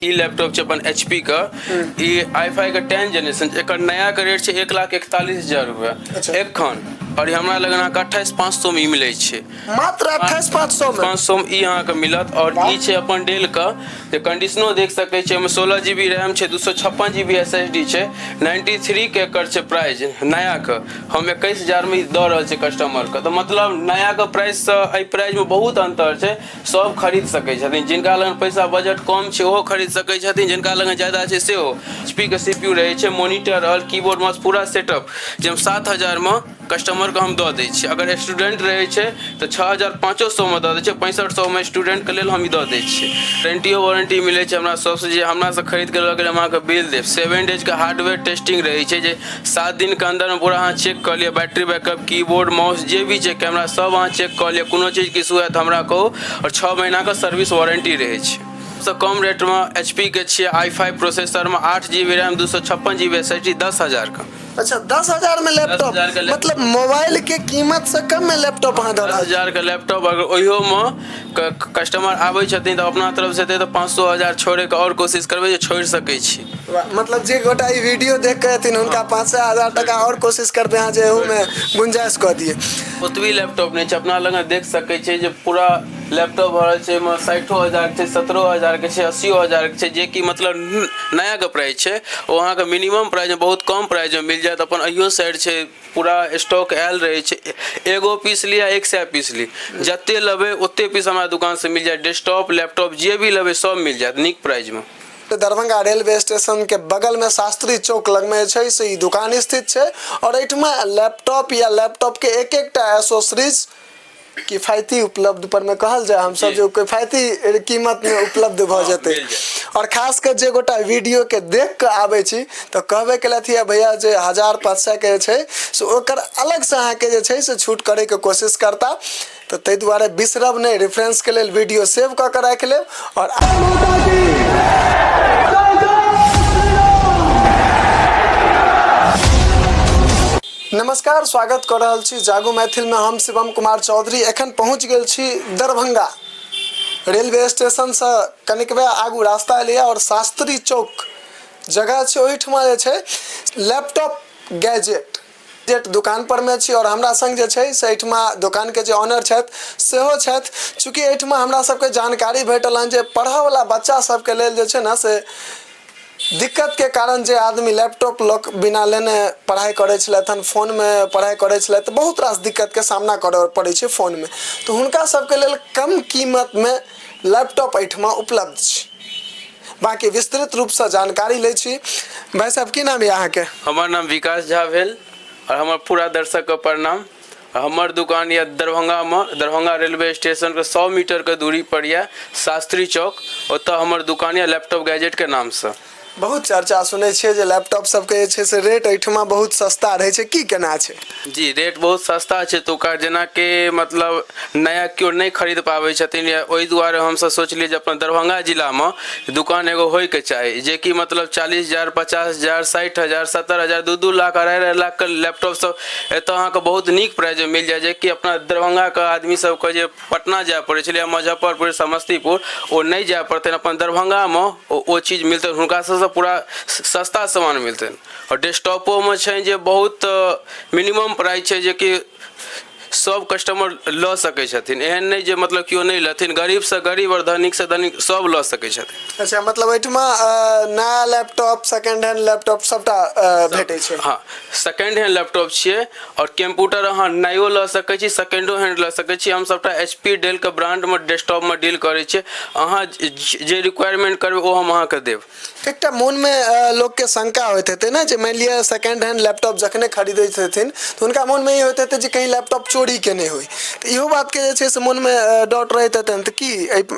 ई laptop छै अपन HP का ई i5 का 10 जनरेशन एक नया का रेट छै 1,41,000 रुपया एखन और हमरा लग अहाँके 28,500 में मिलै छै मात्र 28,500 में 500 में ई अहाँके मिलत और ई छै अपन डेल का जे कंडीशनो देख सकै छियै, 16 GB रैम छै, 256 GB SSD छै, 93 के एकर छै प्राइस नया का। हम 21,000 में दऽ रहल छै कस्टमर के, तो मतलब नया का प्राइस से एहि प्राइस में बहुत अंतर छै। सब खरीद सकै छथिन, जिनका लग पैसा बजट कम छै ओहो खरीद सकै छथिन, जिनका लग ज्यादा छै सेहो। HP के CPU रहै छै, मॉनिटर और कीबोर्ड में पूरा सेटअप जे हम 7,000 में कस्टमर के हम दऽ दै छियै। अगर स्टूडेंट रहै छै तो 6,500 में दऽ दै छियै, 6500 में स्टूडेंट के लेल हम ई दऽ दै छियै। गारंटियो वारंटी मिलै छै हमरा सबसे, जे हमरा से खरीद के लऽ गेल हम अहाँके बिल देब। 7 डेज का हार्डवेयर टेस्टिंग रहै छै, जे 7 दिन के अंदर में पूरा अहाँ चेक कर लिया, बैटरी बैकअप, कीबोर्ड, माउस जे भी छै, कैमरा सब अहाँ चेक कर लिया, कोनो चीज के इशू है तो हमरा कहू। और 6 महीना का सर्विस वारंटी रहै छै। सबसे कम रेट में HP के छियै i5 प्रोसेसर में 8 GB रैम, 256 GB SSD, 10,000 का। अच्छा 10,000 में लैपटॉप, 10,000 का मतलब मोबाइल के कीमत से कम में लैपटॉप अहाँ दऽ रहल छी। 10,000 का लैपटॉप अगर ओहियो में कस्टमर आबै छथिन तो अपना तरफ से तो 500,000 छोड़े के और कोशिश करबै जे छोड़ि सकै छी। मतलब जे गोटा ई वीडियो देख के एथिन हुनका 5,000 टका और कोशिश करबै अहाँ जे एहू में गुंजाइश कऽ दिए। ओतबी लैपटॉप नहीं छै, अपना लग देख सकै छै जे पूरा लैपटॉप भरल छै, 60,000 के छै, 17,000 के छै, 80,000 के छै, जे कि मतलब नया के प्राइस छै ओ अहाँ के मिनिमम प्राइस में बहुत कम प्राइस में मिल जाएत। अपन अहियो साइड छै पूरा स्टॉक आयल रहे छै, एगो पीस लिया 100 पीस ली, जते लेबै ओते पीस हमरा दुकान से मिल जाए। डेस्कटॉप लैपटॉप जे भी लेबै सब मिल जाएत नीक प्राइस में। दरभंगा रेलवे स्टेशन के बगल में शास्त्री चौक लग में छै से ई दुकान स्थित छै और एठमा लैपटॉप या लैपटॉप के एक एकटा एसेसरीज किफायती उपलब्ध पर में कहल जाए हम सब जो किफायती कीमत में उपलब्ध भ जेतै। और खास कर जे गोटा वीडियो के देख के आबै छी तो कहबे केलथि भैया जे 1,500 के छै से ओकर अलग से अहाँ के जे छै से छूट करे के कोशिश करता, तो तै दुआरे बिसरब नहीं, रेफरेंस के लेल वीडियो सेव क के राख लेब। और नमस्कार, स्वागत कर रहल छी जागो मैथिल में। हम शिवम कुमार चौधरी एखन पहुँच गेल छी दरभंगा रेलवे स्टेशन से कनिकबे आगू रास्ता लिया और शास्त्री चौक जगह छै, ओहिठमा जे छै लैपटॉप गैजेट दुकान पर में छी। और हमरा संग जे छै से एठमा दुकान के जे ऑनर छथि सेहो छथि। चूँकि एठमा हमरा सबके जानकारी भेटल हन जे पढ़ऽ वाला बच्चा सबके लेल जे छै ना से दिक्कत के कारण जे आदमी लैपटॉप लॉक बिना लेने पढ़ाई करे छलथि, फोन में पढ़ाई करे छलथि, तो बहुत रास दिक्कत के सामना करे पड़े छै फोन में, तो हुनका सबके लेल कम कीमत में लैपटॉप एठमा उपलब्ध छै। बाकी विस्तृत रूप से जानकारी ले छी। भाई साहब की नाम है यहाँ के? हमर नाम विकास झा भेल और हमर पूरा दर्शक के प्रणाम। हमर दुकान या दरभंगा में, दरभंगा रेलवे स्टेशन के 100 मीटर के दूरी पर या शास्त्री चौक, ओतऽ हमर दुकान या लैपटॉप गैजेट के नाम से। बहुत चर्चा सुने छे जे लैपटॉप सबके जे छे से रेट एठमा बहुत सस्ता रहे छे, की केना छे? जी रेट बहुत सस्ता छै, तो ओकर जेना कि मतलब नया क्यों नहीं खरीद पाबै छथिन, या ओहि दुआरे हम सब सोचलिए जे अपन दरभंगा जिला में दुकान एगो होय के चाही, जे कि मतलब 40,000, 50,000, 60,000, 70,000, 2-2 लाख, 2.5 लाख के लैपटॉप सब एतऽ अहाँके बहुत नीक प्राइस में मिल जाए। जे कि अपना दरभंगा के आदमी सबके जे पटना जाए पड़े छलै, मुजफ्फरपुर, समस्तीपुर, ओ नहीं जाए पड़तै, अपन दरभंगा में ओ चीज मिलते हुनका से पूरा सस्ता सामान मिलते। और डेस्कटॉपो में छै जे बहुत मिनिमम प्राइस छै, जे कि सब कस्टमर ल सकै छथिन, एहन नहीं जे मतलब क्यों नहीं लथिन, गरीब से गरीब और धनिक से धनिक सब ल सकै छथिन। अच्छा, मतलब एठमा नया लैपटॉप, सेकंड हैंड लैपटॉप सबटा भेटै छै? हाँ, सेकंड हैंड लैपटॉप छियै और कंप्यूटर अहाँ नयो ल सकै छी, सेकंडो हैंड ल सकै छी। हम सबटा HP डेल के ब्रांड में डेस्कटॉप में डील करै छियै, अहाँ जे रिक्वायरमेंट करबै ओ हम अहाँके देब। एकटा मन में लोग के शंका होइत हेतै ना, जे मान लिया सेकंड हैंड लैपटॉप जखने खरीदै छथिन तो उनका मन में ये होइत हेतै जे कहीं लैपटॉप चोरी के नहीं होई, तो इहो बात के जे छै से मन में डाउट रहैत हेतै, तो की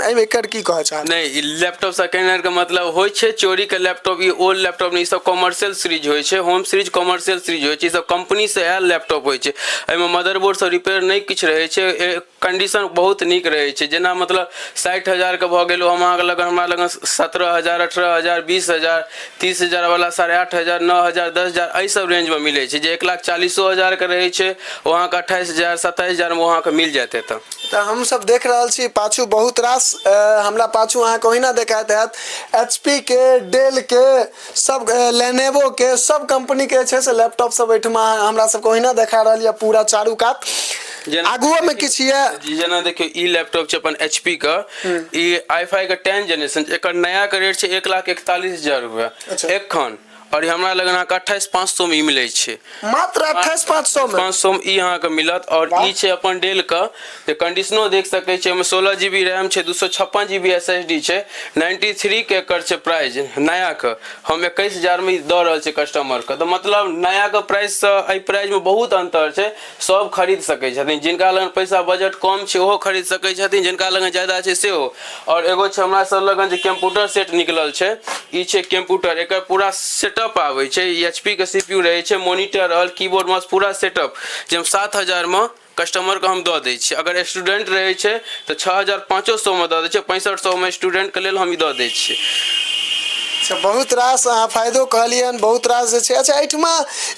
एमे एकर की कहै छै? नहीं, लैपटॉप सेकंड हैंड के मतलब होय छै चोरी के लैपटॉप, ई ओल्ड लैपटॉप नहीं, सब कमर्शियल सीरीज होय छै, होम सीरीज, कमर्शियल सीरीज होय छै, सब कंपनी से आयल लैपटॉप होय छै। एमे मदरबोर्ड सब रिपेयर नहीं किछ रहै छै, कंडीशन बहुत नीक रहै छै। जेना मतलब 60,000 के भ गेलो, हम अहाँके लगन हमरा लगन 17,000, 18,000, 20,000, 30,000 वाला 8,500, 9,000, 10,000 एहि सब रेंज में मिलै छै। जे 1,40,000 के रहै छै ओ अहाँके 28,000, 26,000 में वहाँ के मिल जाते तो हम सब देख रहा छी पाछू बहुत रास हमरा पाछू अहाँ को ना देखात हैत HP के, डेल के, सब लेनेवो के, सब कंपनी के छै से लैपटॉप सब एठमा हमरा सब को ना देखा रहल या पूरा चारू कात आगुओ में किछ ये जना देखियो ई लैपटॉप छै अपन HP का ई i5 का 10 जनरेशन एकर नया का रेट छै 1,41,000 रुपया एखन और हमरा लगन अहाँ 28,500 में ई मिलै छै मात्र 28,500 में 500 में ई अहाँ के मिलत और ई छै अपन डेल का जे कंडीशनो देख सकै छै में 16GB रैम छै 256GB SSD छै 93 के एकर छै प्राइस नया का हम 21,000 में दऽ रहल छै कस्टमर के तो मतलब नया के प्राइस से एहि प्राइस में बहुत अंतर छै सब खरीद सकै छथिन जिनका लगन पैसा बजट कम छै ओहो खरीद सकै छथिन जिनका लगन ज्यादा छै सेहो और एगो छै हमरा सब लगन जे कंप्यूटर सेट निकलल छै ई छै कंप्यूटर एकर पूरा सेटअप आवे छै HP के CPU रहे छै मॉनिटर और कीबोर्ड माउस पूरा सेटअप जे हम 7,000 में कस्टमर को हम दऽ दै छी अगर स्टूडेंट रहे छै तो 6,500 में दऽ दै छै 6500 में स्टूडेंट के लेल हम ई दऽ दै छी अच्छा बहुत रास अहाँ फायदो कहलियन बहुत रास जे छै अच्छा एठमा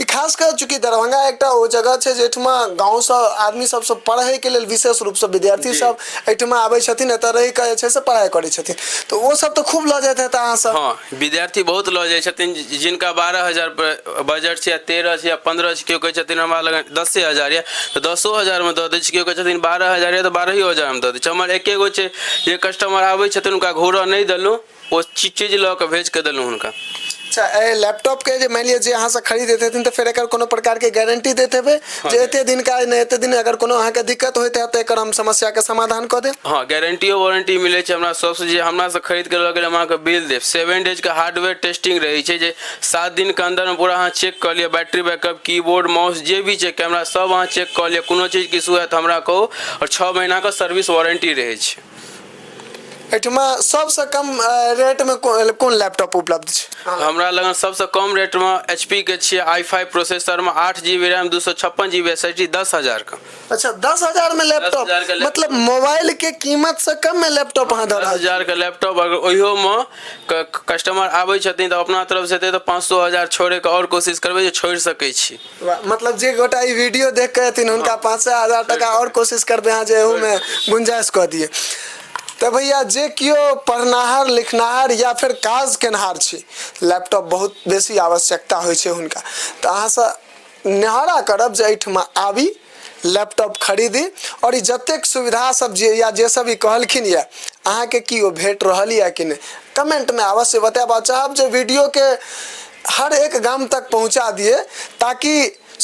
ई खास कर चूँकि दरभंगा एकटा ओ जगह छै जेठमा गाँव से आदमी सब पढ़े के लेल विशेष रूप से विद्यार्थी सब एठमा आबै छथिन एतऽ रहि कऽ जे छै से पढ़ाई करै छथिन तो वो सब तो खूब लऽ जाइत हेता अहाँ सब हाँ विद्यार्थी बहुत लऽ जाइ छथिन जिनका 12,000 बजट छै या 13 छै या 15 छै केओ कहै छथिन हमरा लगन 10,000 या तो 10,000 में दऽ दै छी केओ कहै छथिन 12,000 या तो 12,000 में दऽ दै छी हमर एके गो छै जे कस्टमर आबै छथिन हुनका घोड़ा नहीं देलहुँ वो चीज लऽ के भेज के देलहुँ हुनका अच्छा लैपटॉप के जे मान लिअ जे अहाँ से खरीदै हेथिन तो फिर एकर कोनो प्रकार के गारंटी दैत हेबै जे एते दिन का नहीं एते दिन अगर कोनो अहाँ के दिक्कत होइत है तो एकर हम समस्या के समाधान कऽ देब हाँ गारंटियो वारंटी मिले छै हमरा सबसे जे हमरा से खरीद के लऽ गेल हम अहाँके बिल देब 7 डेज का हार्डवेयर टेस्टिंग रहे छै जे 7 दिन के अंदर में पूरा अहाँ चेक कऽ लिअ बैटरी बैकअप कीबोर्ड माउस जे भी छै कैमरा सब अहाँ चेक कऽ लिअ कोनो चीज के इशू है तो हमरा कहू और 6 महीना का सर्विस वारंटी रहे छै एठमा सबसे कम रेट में कोन लैपटॉप उपलब्ध छै हमरा लगन सबसे कम रेट में HP के छियै i5 प्रोसेसर में 8GB रैम 256GB SSD 10,000 का अच्छा 10,000 में लैपटॉप मतलब मोबाइल के कीमत से कम में लैपटॉप अहाँ दऽ रहल 10,000 के लैपटॉप अगर ओहियो में कस्टमर आबै छथिन तो अपना तरफ से तो 500,000 छोड़े के और कोशिश करबै जे छोड़ सकै छी मतलब जे गोटा ई वीडियो देख के एथिन हुनका 5,000 टका और कोशिश करबै अहाँ जे एहू में गुंजाइश कऽ दिए तो भैया जे कियो पढ़नाहार लिखनाहार या फिर काज केनहार छै लैपटॉप बहुत बेसी आवश्यकता होइ छै हुनका तो अहाँ से निहारा करब जे एठमा आबी लैपटॉप खरीदी और जतेक सुविधा सब जे सब ई कहलखिन या अहाँ के की ओ भेट रहल या कि नहीं कमेंट में अवश्य बताबा चाहब जे वीडियो के हर एक गाम तक पहुंचा दिए ताकि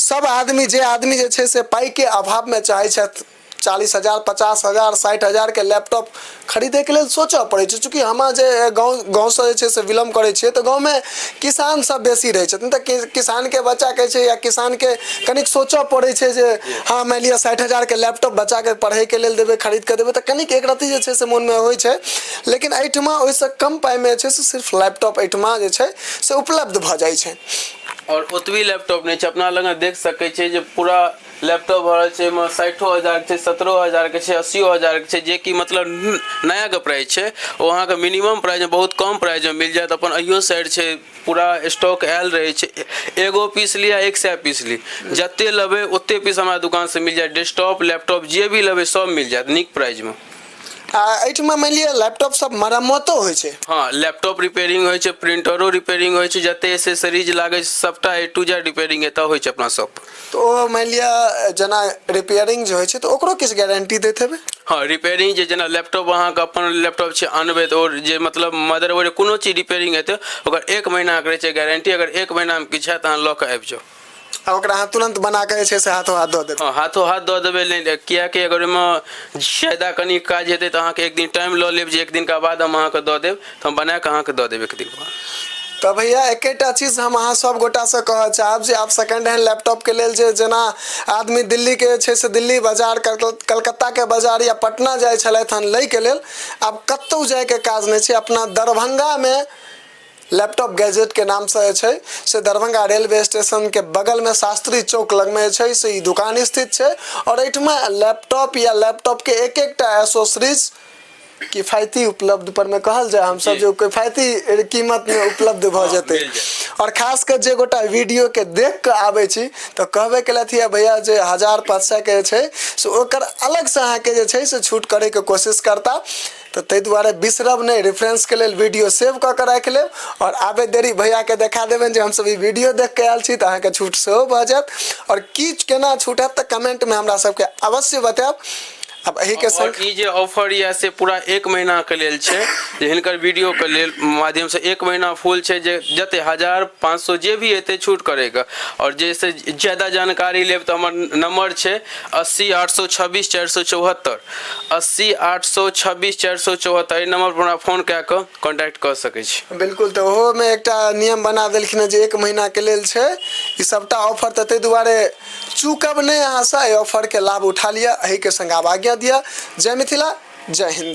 सब आदमी जे छै से पाई के अभाव में चाहे छथि 40,000 50,000 60,000 के लैपटॉप खरीदे के लिए सोचऽ पड़े छै चूँकि हम जे गाँव से जे छै से बिलोंग करै छियै तो गाँव में किसान सब बेसी रहै छथिन तऽ किसान के बच्चा के छै या किसान के कनिक सोचऽ पड़े छै जे हाँ मान लिअ 60,000 के लैपटॉप बच्चा के पढ़े के लेल देबै खरीद के देबै तऽ कनिक एक रत्ती जे छै से मन में होइ छै लेकिन एहिठमा ओहिसँ कम पाई में छै से सिर्फ लैपटॉप एहिठमा जे छै से उपलब्ध भऽ जाइ छै और ओतबी लैपटॉप नहीं छै अपना लगन देख सकै छै जे पूरा लैपटॉप भरल छै में 60,000 के छै 17,000 के छै 80,000 के छै जे कि मतलब नया के प्राइस छै ओ अहाँ के मिनिमम प्राइस में बहुत कम प्राइस में मिल जायत अपन अहियो साइड छै पूरा स्टॉक आयल रहे छै एगो पीस लिया 100 पीस ली जते लेबै ओते पीस हमरा दुकान से मिल जायत डेस्कटॉप लैपटॉप जे भी लेबै सब मिल जायत नीक प्राइस में एहिठमा मान लिअ लैपटॉप सब मरम्मतो होइ छै हाँ लैपटॉप रिपेयरिंग होइ छै प्रिंटरो रिपेयरिंग होइ छै जते एसेसरीज लागे छै सबटा A to Z रिपेयरिंग एतऽ होइ छै अपना सब तो मान लिअ जेना रिपेयरिंग जे होइ छै तो ओकरो किछु गारंटी दैत हेबै हाँ रिपेयरिंग जे जेना लैपटॉप अहाँ के अपन लैपटॉप छै अनबै तो जे मतलब मदरबोर्ड कोनो चीज रिपेयरिंग हेतै ओकर 1 महीना के रहै छै गारंटी अगर 1 महीना में किछु हैत अहाँ लऽ कऽ आबि जाउ ओकरा अहाँ तुरंत बना के जे छै से हाथों हाथ दऽ देबै हाँ हाथों हाथ दऽ देबै कियाकि अगर ओहिमे ज्यादा कनी काज हेतै तऽ अहाँके एक दिन टाइम लऽ लेब जे एक दिन का बाद हम अहाँके दऽ देब तऽ हम बना कऽ अहाँके दऽ देब एक दिन बाद तो भैया एकेटा चीज हम अहाँ सब गोटा से कहऽ चाहब जे आप सेकेंड हैंड लैपटॉप के लेल जे जेना आदमी दिल्ली के छै से दिल्ली बाजार कलकत्ता के बाजार या पटना जाइ छलथि हन लै के लेल आब कतौ जाय के काज नहीं छै अपना दरभंगा में लैपटॉप गैजेट के नाम से छै से दरभंगा रेलवे स्टेशन के बगल में शास्त्री चौक लग में छै से ई दुकान स्थित छै और एठमा लैपटॉप या लैपटॉप के एक एकटा एसेसरीज किफायती उपलब्ध पर में कहल जाए हम सब जो किफायती कीमत में उपलब्ध भ जेतै और खास कर जे गोटा वीडियो के देख के आबै छी तो कहबे केलथि है भैया जे 1500 के छै से ओकर अलग से अहाँ के जे छै से छूट करे के कोशिश करता। तो तै दुआरे बिसरब नहीं, रेफरेंस के लेल वीडियो सेव क के राख लेब और आबे देरी भैया के देखा देबन जे हम सब ई वीडियो देख के आयल छी त अहाँ के छूट सेहो भ जायत। और की केना छूट हैत त कमेंट में हमरा सबके अवश्य बतायब। अब यही के और ई जे ऑफर या से पूरा 1 महीना के लेल छै, जे हिनकर वीडियो के लेल माध्यम से 1 महीना फुल छै, जे जते 1500 जे भी हेतै छूट करेगा। और जैसे ज्यादा जानकारी लेब तो हमर नंबर छै 80 826 474 80 826 474। एहि नंबर पर हमरा फोन कए कऽ कांटेक्ट कऽ सकै छी। बिल्कुल, तो ओहो में एक नियम बना देलखिन जे 1 महीना के लेल छै ई सबटा ऑफर, तो तै दुआरे चूकब नहीं अहाँ से ऑफर के लाभ उठा लिया। एही के संग आब आज्ञा दिया। जय मिथिला, जय हिंद।